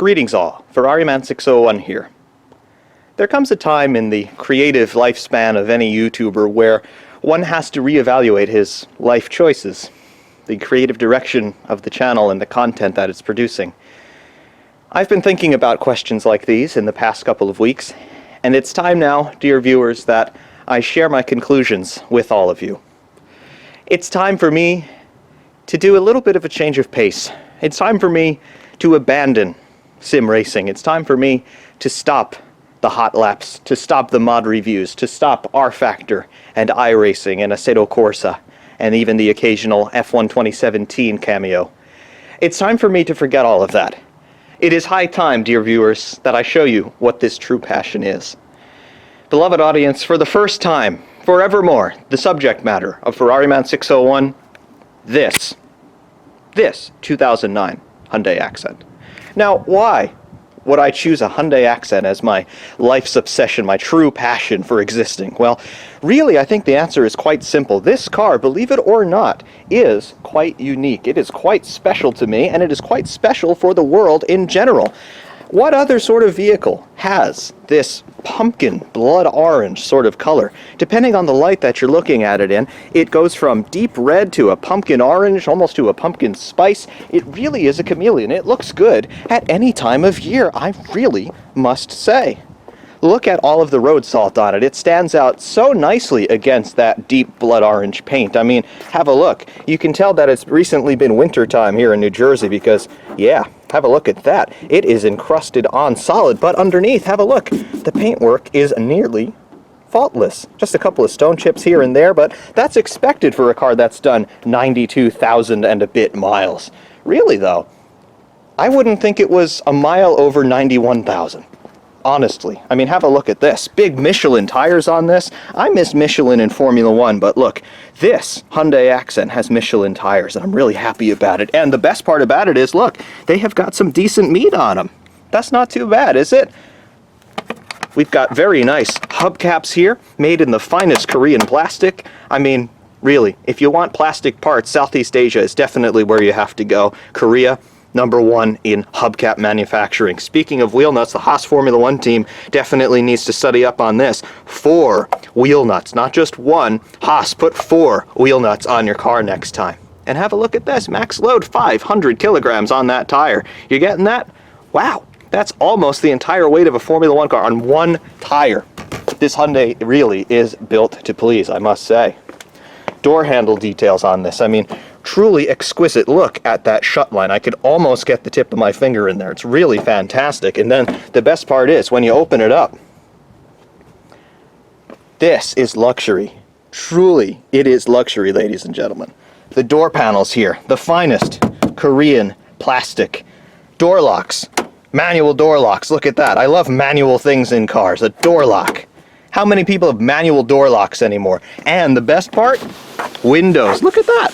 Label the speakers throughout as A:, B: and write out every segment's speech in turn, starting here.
A: Greetings all, Ferrariman601 here. There comes a time in the creative lifespan of any YouTuber where one has to reevaluate his life choices, the creative direction of the channel and the content that it's producing. I've been thinking about questions like these in the past couple of weeks, and it's time now, dear viewers, that I share my conclusions with all of you. It's time for me to do a little bit of a change of pace. It's time for me to abandon sim racing. It's time for me to stop the hot laps, to stop the mod reviews, to stop R-Factor and iRacing and Assetto Corsa, and even the occasional F1 2017 cameo. It's time for me to forget all of that. It is high time, dear viewers, that I show you what this true passion is. Beloved audience, for the first time, forevermore, the subject matter of Ferrariman601, this 2009 Hyundai Accent. Now, why would I choose a Hyundai Accent as my life's obsession, my true passion for existing? Well, really, I think the answer is quite simple. This car, believe it or not, is quite unique. It is quite special to me, and it is quite special for the world in general. What other sort of vehicle has this pumpkin, blood orange sort of color? Depending on the light that you're looking at it in, it goes from deep red to a pumpkin orange, almost to a pumpkin spice. It really is a chameleon. It looks good at any time of year, I really must say. Look at all of the road salt on it. It stands out so nicely against that deep blood orange paint. I mean, have a look. You can tell that it's recently been winter time here in New Jersey because, yeah, have a look at that. It is encrusted on solid, but underneath, have a look. The paintwork is nearly faultless. Just a couple of stone chips here and there, but that's expected for a car that's done 92,000 and a bit miles. Really, though, I wouldn't think it was a mile over 91,000. Honestly, I mean, have a look at this. Big Michelin tires on this. I miss Michelin in Formula One, but look, this Hyundai Accent has Michelin tires, and I'm really happy about it. And the best part about it is, look, they have got some decent meat on them. That's not too bad, is it? We've got very nice hubcaps here, made in the finest Korean plastic. I mean, really, if you want plastic parts, Southeast Asia is definitely where you have to go. Korea, #1 in hubcap manufacturing. Speaking of wheel nuts, the Haas Formula One team definitely needs to study up on this. 4 wheel nuts, not just one. Haas, put 4 wheel nuts on your car next time. And have a look at this, max load 500 kilograms on that tire. You getting that? Wow, that's almost the entire weight of a Formula One car on one tire. This Hyundai really is built to please, I must say. Door handle details on this, I mean, truly exquisite. Look at that shut line. I could almost get the tip of my finger in there. It's really fantastic. And then the best part is when you open it up, this is luxury. Truly, it is luxury, ladies and gentlemen. The door panels here, the finest Korean plastic. Door locks, manual door locks. Look at that. I love manual things in cars. A door lock. How many people have manual door locks anymore? And the best part, windows. Look at that.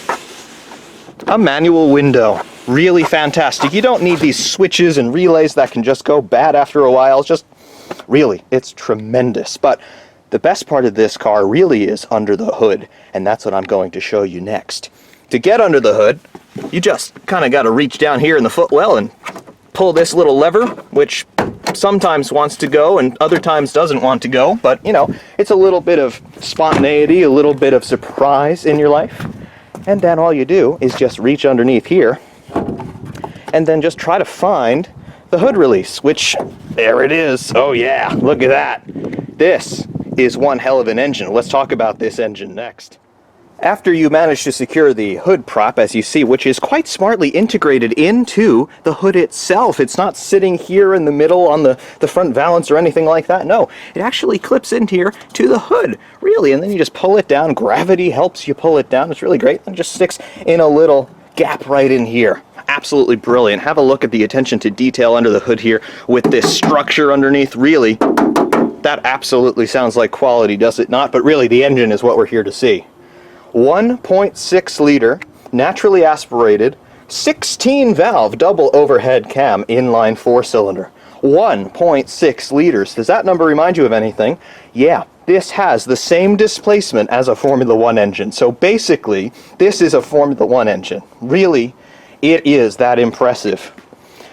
A: A manual window. Really fantastic. You don't need these switches and relays that can just go bad after a while. Just really, it's tremendous. But the best part of this car really is under the hood, and that's what I'm going to show you next. To get under the hood, you just kind of got to reach down here in the footwell and pull this little lever, which sometimes wants to go and other times doesn't want to go. But, you know, it's a little bit of spontaneity, a little bit of surprise in your life. And then all you do is just reach underneath here and then just try to find the hood release, which, there it is. Oh yeah, look at that. This is one hell of an engine. Let's talk about this engine next. After you manage to secure the hood prop, as you see, which is quite smartly integrated into the hood itself. It's not sitting here in the middle on the front valance or anything like that. No, it actually clips in here to the hood, really, and then you just pull it down. Gravity helps you pull it down. It's really great. And it just sticks in a little gap right in here. Absolutely brilliant. Have a look at the attention to detail under the hood here with this structure underneath. Really, that absolutely sounds like quality, does it not? But really, the engine is what we're here to see. 1.6 liter, naturally aspirated, 16 valve double overhead cam inline 4-cylinder. 1.6 liters. Does that number remind you of anything? Yeah, this has the same displacement as a Formula One engine. So basically, this is a Formula One engine. Really, it is that impressive.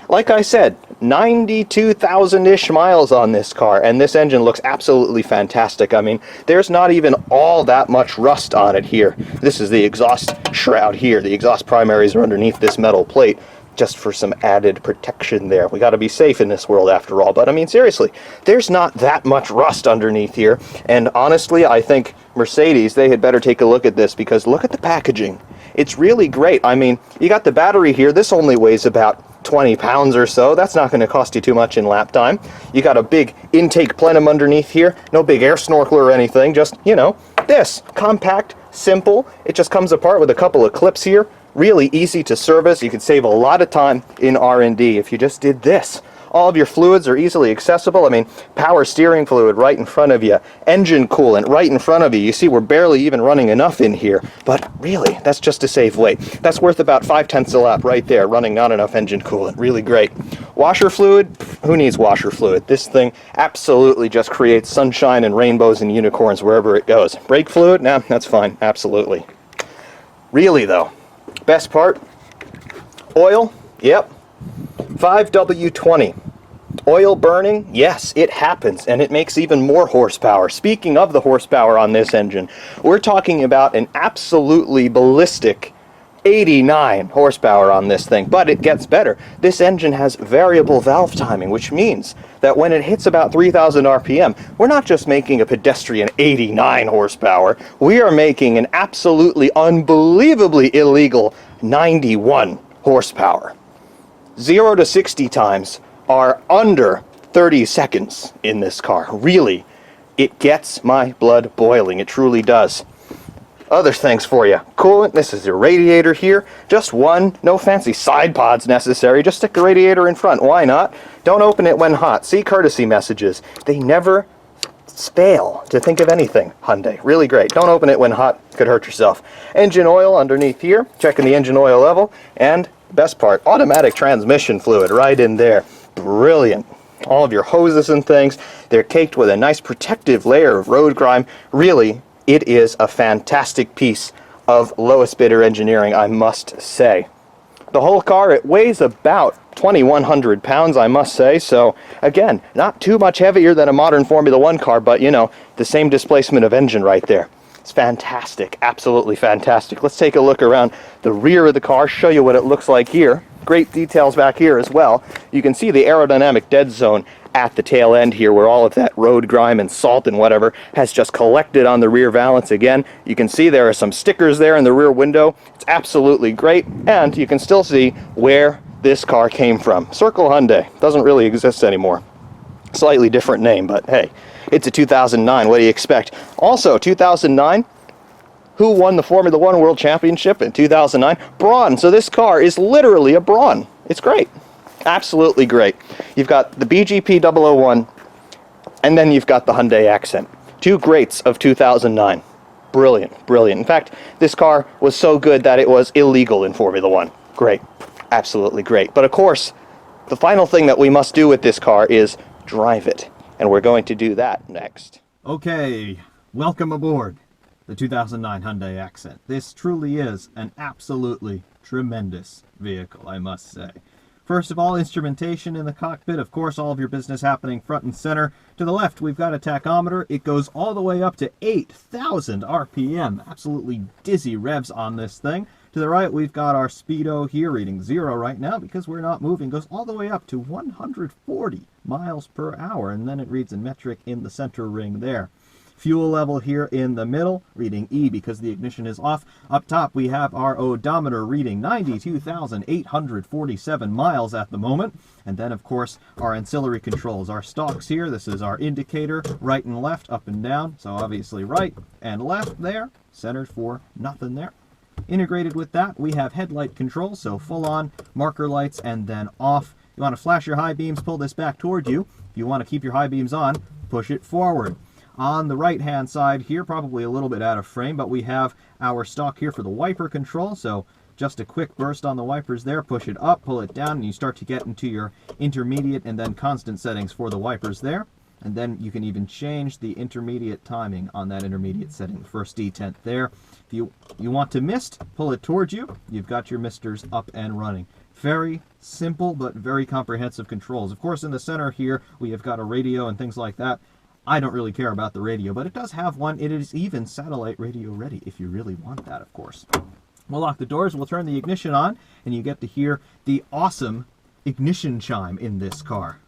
A: Like I said, 92,000-ish miles on this car, and this engine looks absolutely fantastic. I mean, there's not even all that much rust on it here. This is the exhaust shroud here. The exhaust primaries are underneath this metal plate, just for some added protection there. We got to be safe in this world after all. But I mean, seriously, there's not that much rust underneath here. And honestly, I think Mercedes, they had better take a look at this, because look at the packaging. It's really great. I mean, you got the battery here. This only weighs about 20 pounds or so. That's not going to cost you too much in lap time. You got a big intake plenum underneath here. No big air snorkel or anything. Just, you know, this. Compact, simple. It just comes apart with a couple of clips here. Really easy to service. You could save a lot of time in R&D if you just did this. All of your fluids are easily accessible. I mean, power steering fluid right in front of you, engine coolant right in front of you. You see, we're barely even running enough in here, but really, that's just to save weight. That's worth about 5/10 a lap right there, running not enough engine coolant. Really great. Washer fluid? Who needs washer fluid? This thing absolutely just creates sunshine and rainbows and unicorns wherever it goes. Brake fluid? Nah, that's fine. Absolutely. Really, though, best part? Oil? Yep. 5W20. Oil burning? Yes, it happens, and it makes even more horsepower. Speaking of the horsepower on this engine, we're talking about an absolutely ballistic 89 horsepower on this thing, but it gets better. This engine has variable valve timing, which means that when it hits about 3,000 RPM, we're not just making a pedestrian 89 horsepower, we are making an absolutely unbelievably illegal 91 horsepower. 0 to 60 times are under 30 seconds in this car. Really, it gets my blood boiling. It truly does. Other things for you. Coolant, this is your radiator here. Just one, no fancy side pods necessary. Just stick the radiator in front. Why not? Don't open it when hot. See courtesy messages. They never fail to think of anything, Hyundai. Really great. Don't open it when hot. Could hurt yourself. Engine oil underneath here. Checking the engine oil level. And best part, automatic transmission fluid right in there. Brilliant. All of your hoses and things, they're caked with a nice protective layer of road grime. Really, it is a fantastic piece of lowest bidder engineering, I must say. The whole car, it weighs about 2,100 pounds, I must say. So again, not too much heavier than a modern Formula One car, but you know, the same displacement of engine right there. It's fantastic, absolutely fantastic. Let's take a look around the rear of the car, show you what it looks like here. Great details back here as well. You can see the aerodynamic dead zone at the tail end here, where all of that road grime and salt and whatever has just collected on the rear valance again. You can see there are some stickers there in the rear window. It's absolutely great, and you can still see where this car came from. Circle Hyundai. Doesn't really exist anymore. Slightly different name, but hey, it's a 2009. What do you expect? Also, 2009, who won the Formula One World Championship in 2009? Brawn. So this car is literally a Brawn. It's great. Absolutely great. You've got the BGP 001, and then you've got the Hyundai Accent. Two greats of 2009. Brilliant, brilliant. In fact, this car was so good that it was illegal in Formula One. Great. Absolutely great. But of course, the final thing that we must do with this car is drive it. And we're going to do that next.
B: Okay, welcome aboard the 2009 Hyundai Accent. This truly is an absolutely tremendous vehicle, I must say. First of all, instrumentation in the cockpit. Of course, all of your business happening front and center. To the left, we've got a tachometer. It goes all the way up to 8,000 RPM. Absolutely dizzy revs on this thing. To the right, we've got our speedo here, reading 0 right now because we're not moving. Goes all the way up to 140 miles per hour, and then it reads in metric in the center ring there. Fuel level here in the middle, reading E because the ignition is off. Up top, we have our odometer reading 92,847 miles at the moment. And then, of course, our ancillary controls. Our stalks here, this is our indicator, right and left, up and down. So obviously right and left there, centered for nothing there. Integrated with that, we have headlight control, so full on, marker lights, and then off. You want to flash your high beams, pull this back toward you. If you want to keep your high beams on, push it forward. On the right-hand side here, probably a little bit out of frame, but we have our stalk here for the wiper control. So just a quick burst on the wipers there, push it up, pull it down, and you start to get into your intermediate and then constant settings for the wipers there. And then you can even change the intermediate timing on that intermediate setting, the first detent there. If you want to mist, pull it towards you. You've got your misters up and running. Very simple but very comprehensive controls. Of course, in the center here, we have got a radio and things like that. I don't really care about the radio, but it does have one. It is even satellite radio ready if you really want that, of course. We'll lock the doors, we'll turn the ignition on, and you get to hear the awesome ignition chime in this car.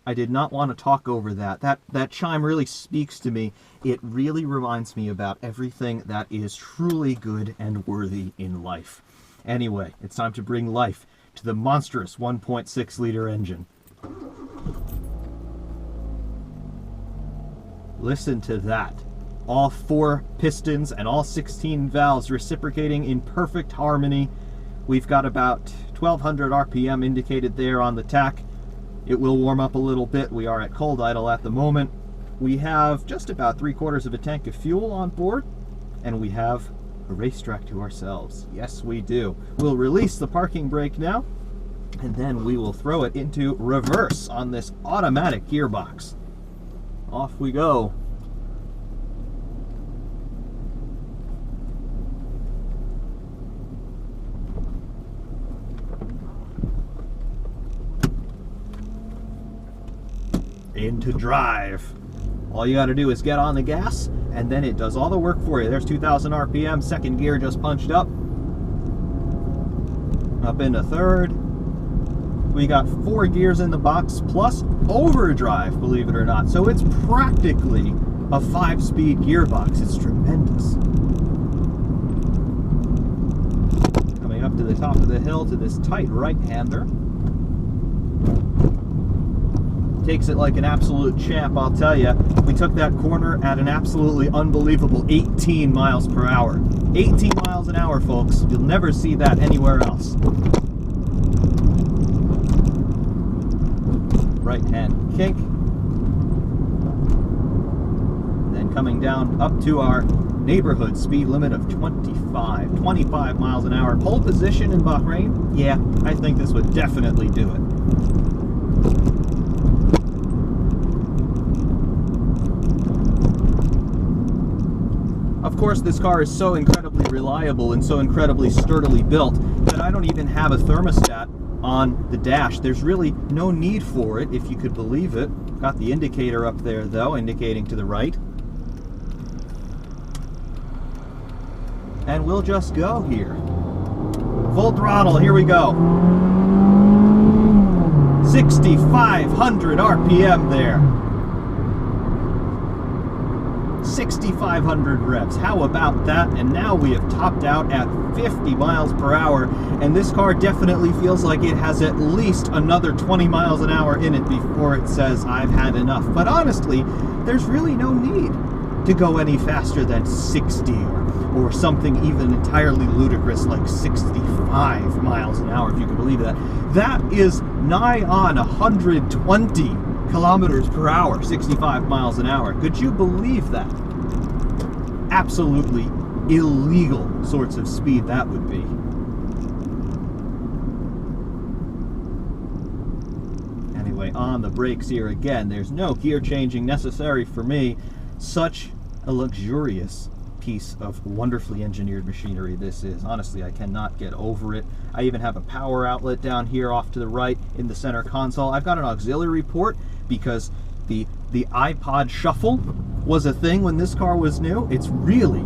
B: I did not want to talk over that. That chime really speaks to me. It really reminds me about everything that is truly good and worthy in life. Anyway, it's time to bring life to the monstrous 1.6 liter engine. Listen to that. All 4 pistons and all 16 valves reciprocating in perfect harmony. We've got about 1200 RPM indicated there on the tach. It will warm up a little bit. We are at cold idle at the moment. We have just about 3/4 of a tank of fuel on board, and we have a racetrack to ourselves. Yes, we do. We'll release the parking brake now, and then we will throw it into reverse on this automatic gearbox. Off we go. Into drive. All you got to do is get on the gas, and then it does all the work for you. There's 2,000 RPM, second gear just punched up. Up into third. We got 4 gears in the box, plus overdrive, believe it or not. So it's practically a 5-speed gearbox. It's tremendous. Coming up to the top of the hill to this tight right-hander. Takes it like an absolute champ, I'll tell you. We took that corner at an absolutely unbelievable 18 miles per hour. 18 miles an hour, folks. You'll never see that anywhere else. Right hand kink. And then coming down up to our neighborhood speed limit of 25 miles an hour. Pole position in Bahrain? Yeah, I think this would definitely do it. Of course, this car is so incredibly reliable and so incredibly sturdily built that I don't even have a thermostat on the dash. There's really no need for it, if you could believe it. Got the indicator up there, though, indicating to the right. And we'll just go here. Full throttle, here we go. 6,500 RPM there. 6,500 revs. How about that? And now we have topped out at 50 miles per hour, and this car definitely feels like it has at least another 20 miles an hour in it before it says I've had enough. But honestly, there's really no need to go any faster than 60 or something even entirely ludicrous like 65 miles an hour, if you can believe that. That is nigh on 120 kilometers per hour, 65 miles an hour. Could you believe that? Absolutely illegal sorts of speed that would be. Anyway, on the brakes here again, there's no gear changing necessary for me. Such a luxurious piece of wonderfully engineered machinery this is. Honestly, I cannot get over it. I even have a power outlet down here off to the right in the center console. I've got an auxiliary port because the iPod Shuffle was a thing when this car was new. It's really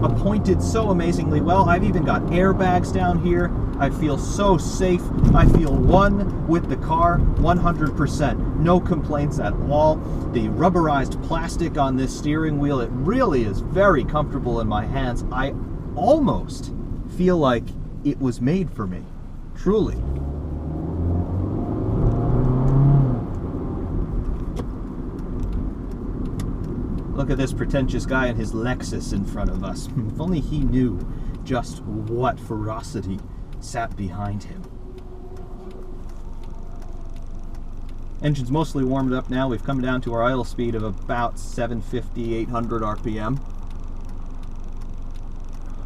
B: appointed so amazingly well. I've even got airbags down here. I feel so safe. I feel one with the car 100%. No complaints at all. The rubberized plastic on this steering wheel, it really is very comfortable in my hands. I almost feel like it was made for me. Truly. Look at this pretentious guy and his Lexus in front of us. If only he knew just what ferocity sat behind him. Engine's mostly warmed up now. We've come down to our idle speed of about 750, 800 RPM.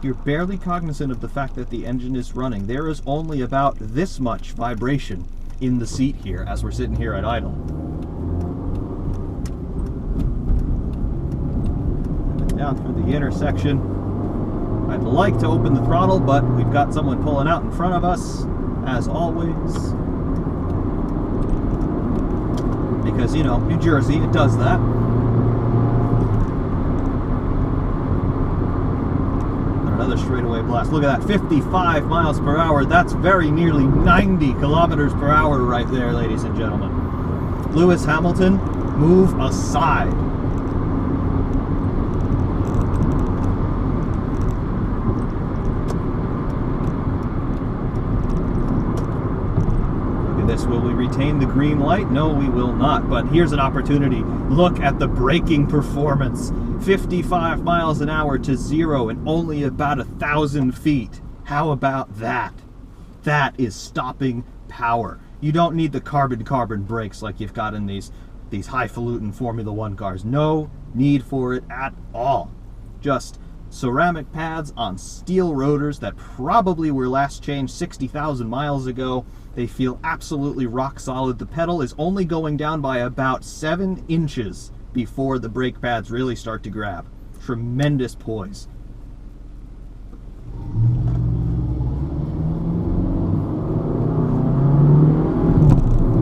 B: You're barely cognizant of the fact that the engine is running. There is only about this much vibration in the seat here as we're sitting here at idle. down through the intersection. I'd like to open the throttle, but we've got someone pulling out in front of us, as always. Because, you know, New Jersey, it does that. Another straightaway blast. Look at that, 55 miles per hour. That's very nearly 90 kilometers per hour right there, ladies and gentlemen. Lewis Hamilton, move aside. Will we retain the green light? No, we will not. But here's an opportunity. Look at the braking performance. 55 miles an hour to 0 in only about 1,000 feet. How about that? That is stopping power. You don't need the carbon brakes like you've got in these highfalutin Formula One cars. No need for it at all. Just ceramic pads on steel rotors that probably were last changed 60,000 miles ago. They feel absolutely rock solid. The pedal is only going down by about 7 inches before the brake pads really start to grab. Tremendous poise.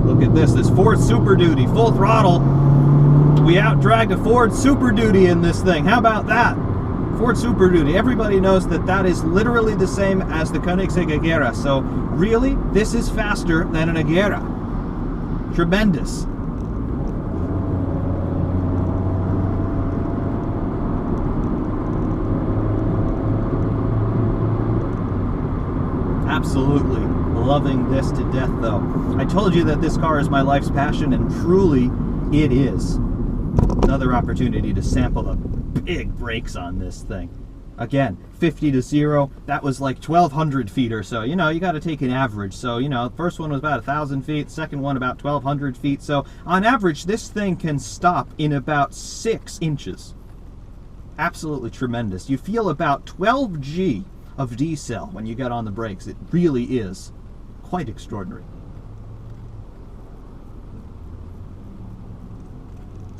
B: Look at this Ford Super Duty, full throttle. We out-dragged a Ford Super Duty in this thing. How about that? Ford Super Duty, everybody knows that that is literally the same as the Koenigsegg Agera, so really, this is faster than an Agera. Tremendous. Absolutely loving this to death, though. I told you that this car is my life's passion, and truly, it is. Another opportunity to sample the big brakes on this thing. Again, 50 to 0, that was like 1,200 feet or so. You know, you got to take an average. So, you know, the first one was about 1,000 feet, second one about 1,200 feet. So, on average, this thing can stop in about 6 inches. Absolutely tremendous. You feel about 12 G of decel when you get on the brakes. It really is quite extraordinary.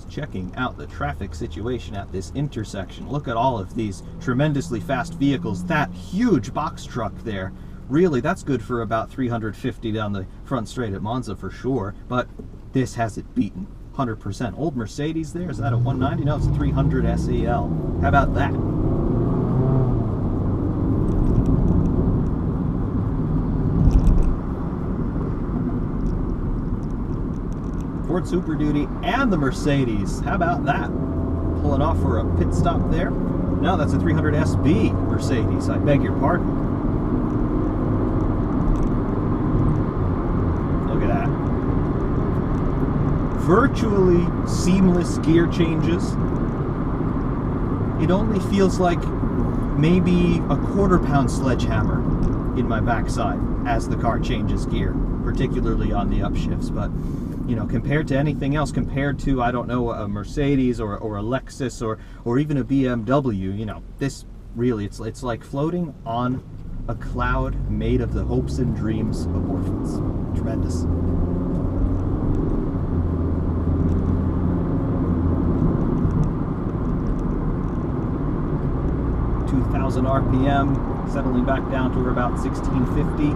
B: Checking out the traffic situation at this intersection. Look at all of these tremendously fast vehicles. That huge box truck there, really, that's good for about 350 down the front straight at Monza for sure, but this has it beaten 100%. Old Mercedes there, is that a 190? No, it's a 300 SEL. How about that? Ford Super Duty and the Mercedes. How about that? Pulling off for a pit stop there. No, that's a 300 SB Mercedes. I beg your pardon. Look at that. Virtually seamless gear changes. It only feels like maybe a quarter-pound sledgehammer in my backside as the car changes gear, particularly on the upshifts, but you know, compared to anything else, compared to, I don't know, a Mercedes or a Lexus or even a BMW, you know, this really, it's like floating on a cloud made of the hopes and dreams of orphans. Tremendous. (2,000 RPM, settling back down to about 1650.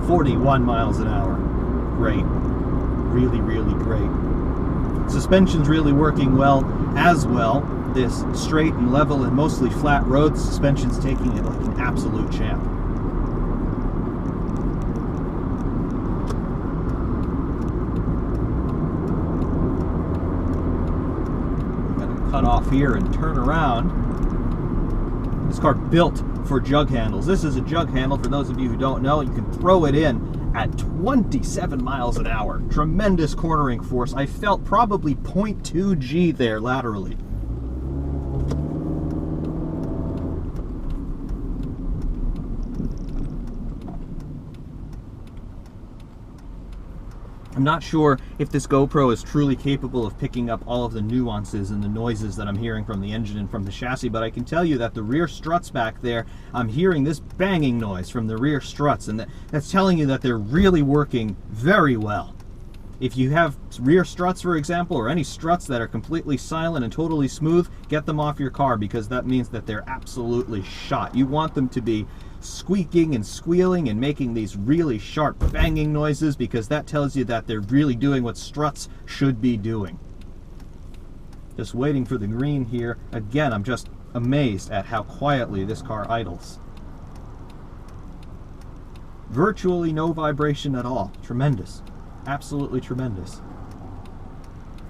B: 41 miles an hour. Great. Really, really great. Suspension's really working well as well. This straight and level and mostly flat road suspension's taking it like an absolute champ. I'm gonna cut off here and turn around. This car built for jug handles. This is a jug handle, for those of you who don't know. You can throw it in at 27 miles an hour. Tremendous cornering force. I felt probably 0.2 G there laterally. I'm not sure if this GoPro is truly capable of picking up all of the nuances and the noises that I'm hearing from the engine and from the chassis, but I can tell you that the rear struts back there, I'm hearing this banging noise from the rear struts, and that's telling you that they're really working very well. If you have rear struts, for example, or any struts that are completely silent and totally smooth, get them off your car, because that means that they're absolutely shot. You want them to be squeaking and squealing and making these really sharp banging noises, because that tells you that they're really doing what struts should be doing. Just waiting for the green here. Again, I'm just amazed at how quietly this car idles. Virtually no vibration at all. Tremendous. Absolutely tremendous.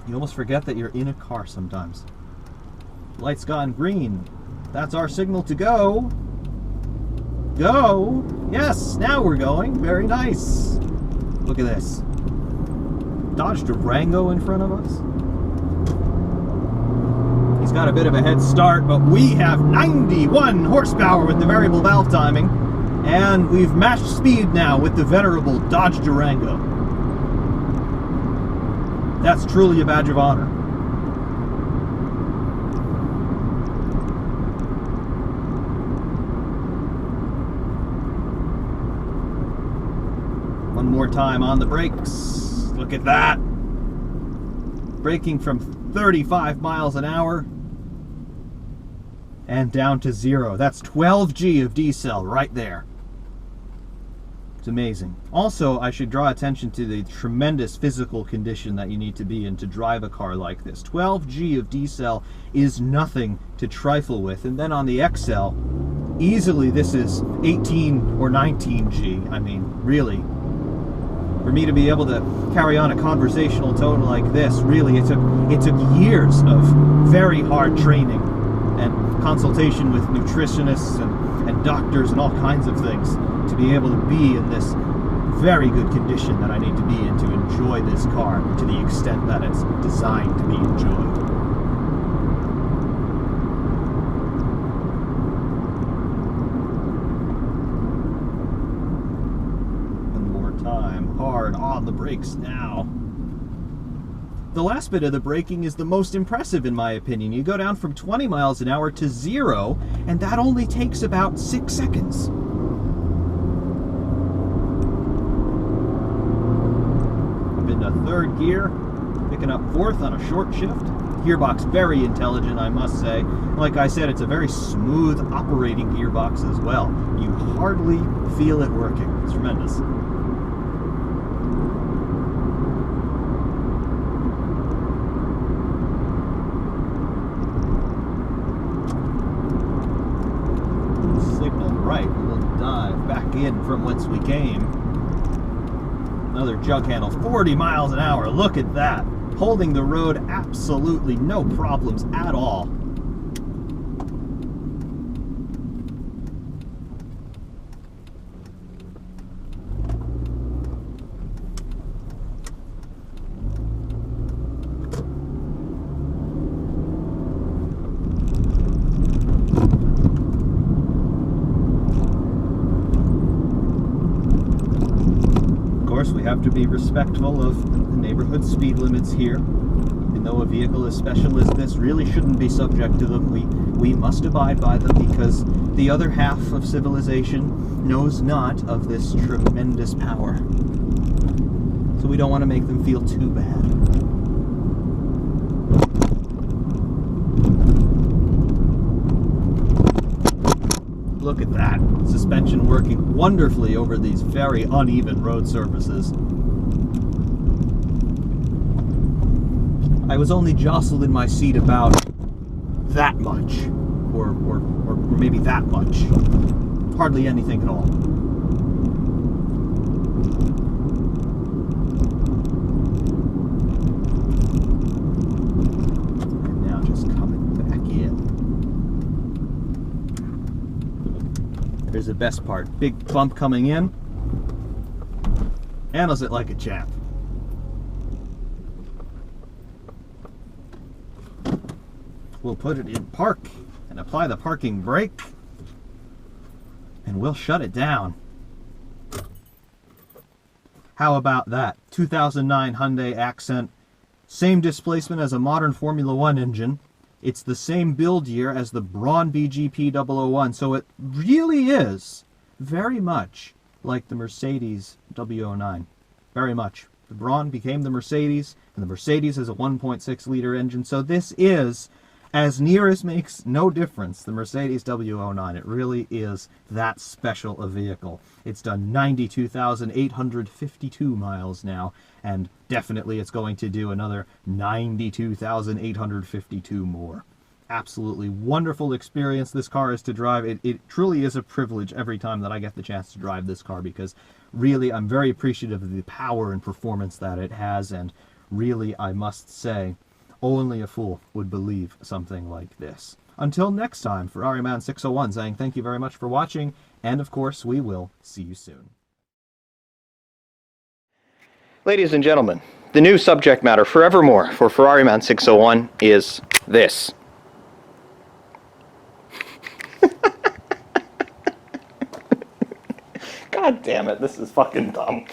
B: You almost forget that you're in a car sometimes. Light's gone green. That's our signal to go. Go! Yes, now we're going. Very nice. Look at this. Dodge Durango in front of us. He's got a bit of a head start, but we have 91 horsepower with the variable valve timing, and we've matched speed now with the venerable Dodge Durango. That's truly a badge of honor. One more time on the brakes. Look at that. Braking from 35 miles an hour and down to 0. That's 12 G of D-cell right there. It's amazing. Also, I should draw attention to the tremendous physical condition that you need to be in to drive a car like this. 12 G of D-cell is nothing to trifle with. And then on the XL, easily this is 18 or 19 G. I mean, really. For me to be able to carry on a conversational tone like this, really, it took years of very hard training and consultation with nutritionists and doctors and all kinds of things to be able to be in this very good condition that I need to be in to enjoy this car to the extent that it's designed to be enjoyed. One more time, hard on the brakes now. The last bit of the braking is the most impressive in my opinion. You go down from 20 miles an hour to 0, and that only takes about 6 seconds. I'm into third gear, picking up fourth on a short shift. Gearbox very intelligent, I must say. Like I said, it's a very smooth operating gearbox as well. You hardly feel it working. It's tremendous. In from whence we came. Another jug handle, 40 miles an hour. Look at that. Holding the road, absolutely no problems at all. We have to be respectful of the neighborhood speed limits here. Even though a vehicle as special as this really shouldn't be subject to them, we must abide by them because the other half of civilization knows not of this tremendous power. So we don't want to make them feel too bad. Look at that. Suspension working wonderfully over these very uneven road surfaces. I was only jostled in my seat about that much, or maybe that much. Hardly anything at all. And now just coming back in. Here's the best part. Big bump coming in. Handles it like a champ. We'll put it in park and apply the parking brake, and we'll shut it down. How about that? 2009 Hyundai Accent. Same displacement as a modern Formula One engine. It's the same build year as the Braun BGP 001, so it really is very much like the Mercedes W09. Very much. The Brawn became the Mercedes, and the Mercedes is a 1.6 liter engine, so this is, as near as makes no difference, the Mercedes W09. It really is that special a vehicle. It's done 92,852 miles now, and definitely it's going to do another 92,852 more. Absolutely wonderful experience this car is to drive. It truly is a privilege every time that I get the chance to drive this car, because really I'm very appreciative of the power and performance that it has, and really, I must say, only a fool would believe something like this. Until next time, Ferrariman601 saying thank you very much for watching, and of course we will see you soon.
A: Ladies and gentlemen, the new subject matter forevermore for Ferrariman601 is this. God damn it, this is fucking dumb.